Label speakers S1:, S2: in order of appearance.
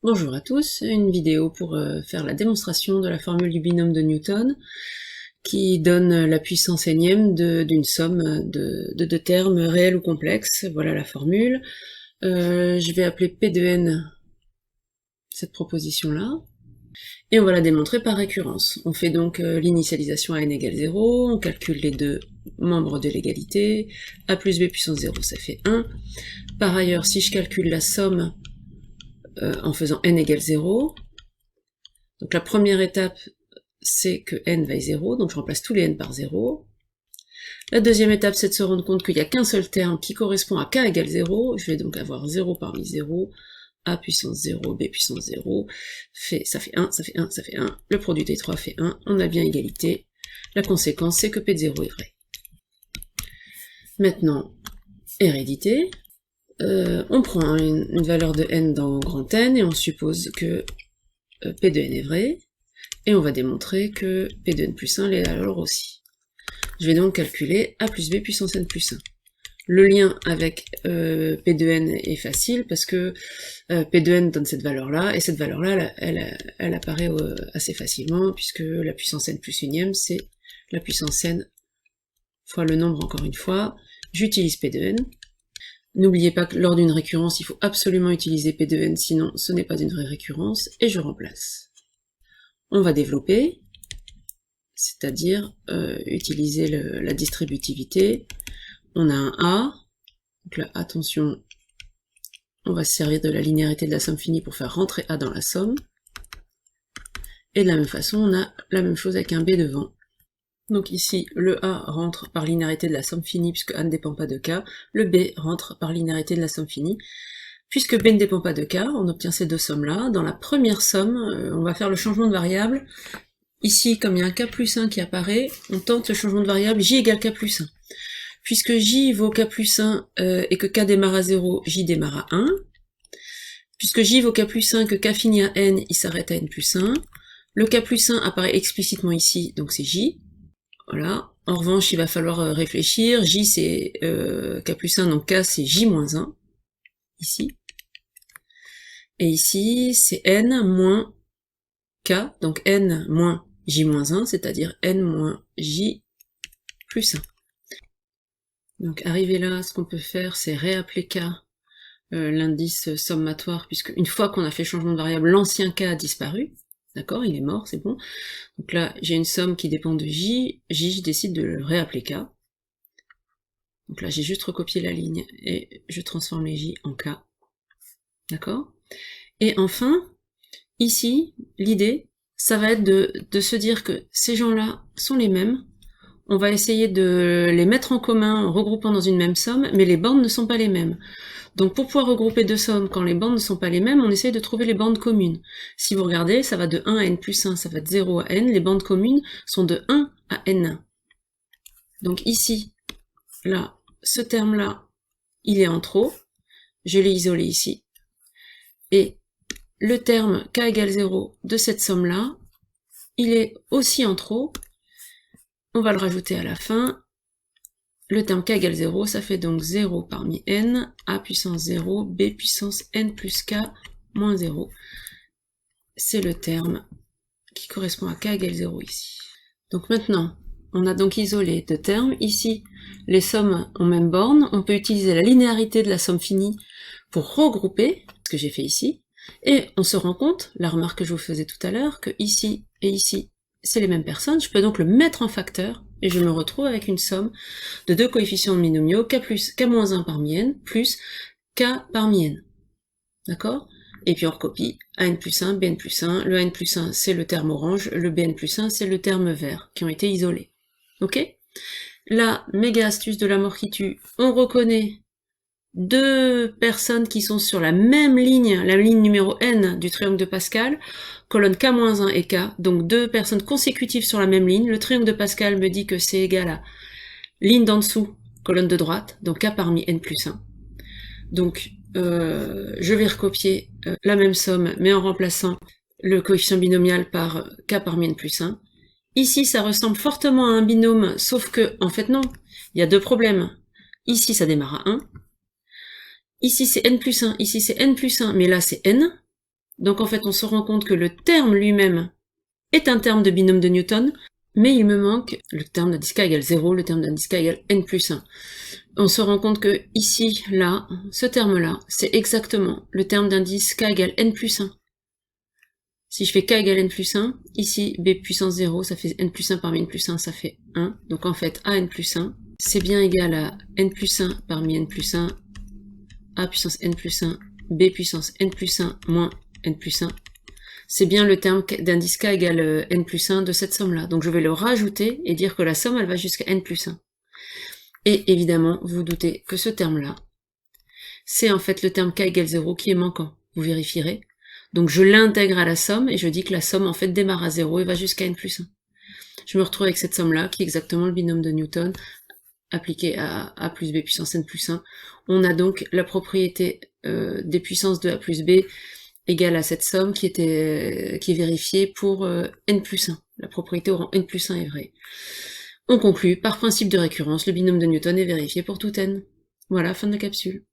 S1: Bonjour à tous, une vidéo pour faire la démonstration de la formule du binôme de Newton qui donne la puissance énième d'une somme de deux termes réels ou complexes. Voilà la formule. Je vais appeler P de n cette proposition-là, et on va la démontrer par récurrence. On fait donc l'initialisation à n égale 0, on calcule les deux membres de l'égalité, a plus b puissance 0 ça fait 1. Par ailleurs, si je calcule la somme en faisant n égale 0, donc la première étape, c'est que n vaille 0, donc je remplace tous les n par 0. La deuxième étape, c'est de se rendre compte qu'il n'y a qu'un seul terme qui correspond à k égale 0, je vais donc avoir 0 parmi 0, a puissance 0, b puissance 0, ça fait 1, ça fait 1, ça fait 1, le produit des 3 fait 1, on a bien égalité, la conséquence c'est que p de 0 est vrai. Maintenant, hérédité, on prend une valeur de n dans grand N et on suppose que p de n est vrai, et on va démontrer que p de n plus 1 l'est alors aussi. Je vais donc calculer a plus b puissance n plus 1. Le lien avec p de n est facile parce que p de n donne cette valeur-là, et cette valeur-là, elle apparaît assez facilement, puisque la puissance n plus unième, c'est la puissance n fois le nombre encore une fois. J'utilise p de n. N'oubliez pas que lors d'une récurrence, il faut absolument utiliser p de n, sinon ce n'est pas une vraie récurrence, et je remplace. On va développer, c'est-à-dire utiliser la distributivité. On a un A, donc là, attention, on va se servir de la linéarité de la somme finie pour faire rentrer A dans la somme. Et de la même façon, on a la même chose avec un B devant. Donc ici, le A rentre par linéarité de la somme finie, puisque A ne dépend pas de K. Le B rentre par linéarité de la somme finie. Puisque B ne dépend pas de K, on obtient ces deux sommes-là. Dans la première somme, on va faire le changement de variable. Ici, comme il y a un K plus 1 qui apparaît, on tente le changement de variable J égale K plus 1. Puisque J vaut K plus 1 et que K démarre à 0, J démarre à 1. Puisque J vaut K plus 1 et que K finit à N, il s'arrête à N plus 1. Le K plus 1 apparaît explicitement ici, donc c'est J. Voilà. En revanche, il va falloir réfléchir. J c'est K plus 1, donc K c'est J moins 1. Ici. Et ici, c'est N moins K, donc N moins J moins 1, c'est-à-dire N moins J plus 1. Donc arrivé là, ce qu'on peut faire, c'est réappeler K, l'indice sommatoire, puisque une fois qu'on a fait changement de variable, l'ancien K a disparu. D'accord, il est mort, c'est bon. Donc là, j'ai une somme qui dépend de J. J, je décide de le réappeler K. Donc là, j'ai juste recopié la ligne et je transforme les J en K. D'accord? Et enfin, ici, l'idée, ça va être de se dire que ces gens-là sont les mêmes. On va essayer de les mettre en commun en regroupant dans une même somme, mais les bandes ne sont pas les mêmes. Donc pour pouvoir regrouper deux sommes, quand les bandes ne sont pas les mêmes, on essaye de trouver les bandes communes. Si vous regardez, ça va de 1 à n plus 1, ça va de 0 à n, les bandes communes sont de 1 à n1. Donc ici, là, ce terme-là, il est en trop, je l'ai isolé ici, et le terme k égale 0 de cette somme-là, il est aussi en trop, on va le rajouter à la fin. Le terme k égale 0, ça fait donc 0 parmi n, a puissance 0, b puissance n plus k moins 0. C'est le terme qui correspond à k égale 0 ici. Donc maintenant, on a donc isolé deux termes. Ici, les sommes ont même borne. On peut utiliser la linéarité de la somme finie pour regrouper, ce que j'ai fait ici. Et on se rend compte, la remarque que je vous faisais tout à l'heure, que ici et ici, c'est les mêmes personnes. Je peux donc le mettre en facteur, et je me retrouve avec une somme de deux coefficients binomiaux, k-1 parmi n, plus k parmi n. D'accord? Et puis on recopie an plus 1, bn plus 1, le an plus 1 c'est le terme orange, le bn plus 1 c'est le terme vert, qui ont été isolés. Ok? La méga astuce de la mort qui tue, on reconnaît deux personnes qui sont sur la même ligne, la ligne numéro n du triangle de Pascal, colonne k-1 et k, donc deux personnes consécutives sur la même ligne. Le triangle de Pascal me dit que c'est égal à ligne d'en dessous, colonne de droite, donc k parmi n plus 1. Donc je vais recopier la même somme, mais en remplaçant le coefficient binomial par k parmi n plus 1. Ici, ça ressemble fortement à un binôme, sauf que, en fait non, il y a deux problèmes. Ici, ça démarre à 1. Ici, c'est n plus 1, ici, c'est n plus 1, mais là, c'est n. Donc en fait, on se rend compte que le terme lui-même est un terme de binôme de Newton, mais il me manque le terme d'indice k égale 0, le terme d'indice k égale n plus 1. On se rend compte que ici, là, ce terme-là, c'est exactement le terme d'indice k égale n plus 1. Si je fais k égale n plus 1, ici, b puissance 0, ça fait n plus 1 parmi n plus 1, ça fait 1. Donc en fait, a n plus 1, c'est bien égal à n plus 1 parmi n plus 1, a puissance n plus 1, b puissance n plus 1 moins n plus 1. C'est bien le terme d'indice k égale n plus 1 de cette somme-là. Donc je vais le rajouter et dire que la somme, elle va jusqu'à n plus 1. Et évidemment, vous doutez que ce terme-là, c'est en fait le terme k égale 0 qui est manquant. Vous vérifierez. Donc je l'intègre à la somme et je dis que la somme en fait démarre à 0 et va jusqu'à n plus 1. Je me retrouve avec cette somme-là qui est exactement le binôme de Newton appliqué à a plus b puissance n plus 1. On a donc la propriété des puissances de a plus b égale à cette somme qui est vérifiée pour n plus 1. La propriété au rang n plus 1 est vraie. On conclut, par principe de récurrence, le binôme de Newton est vérifié pour tout n. Voilà, fin de la capsule.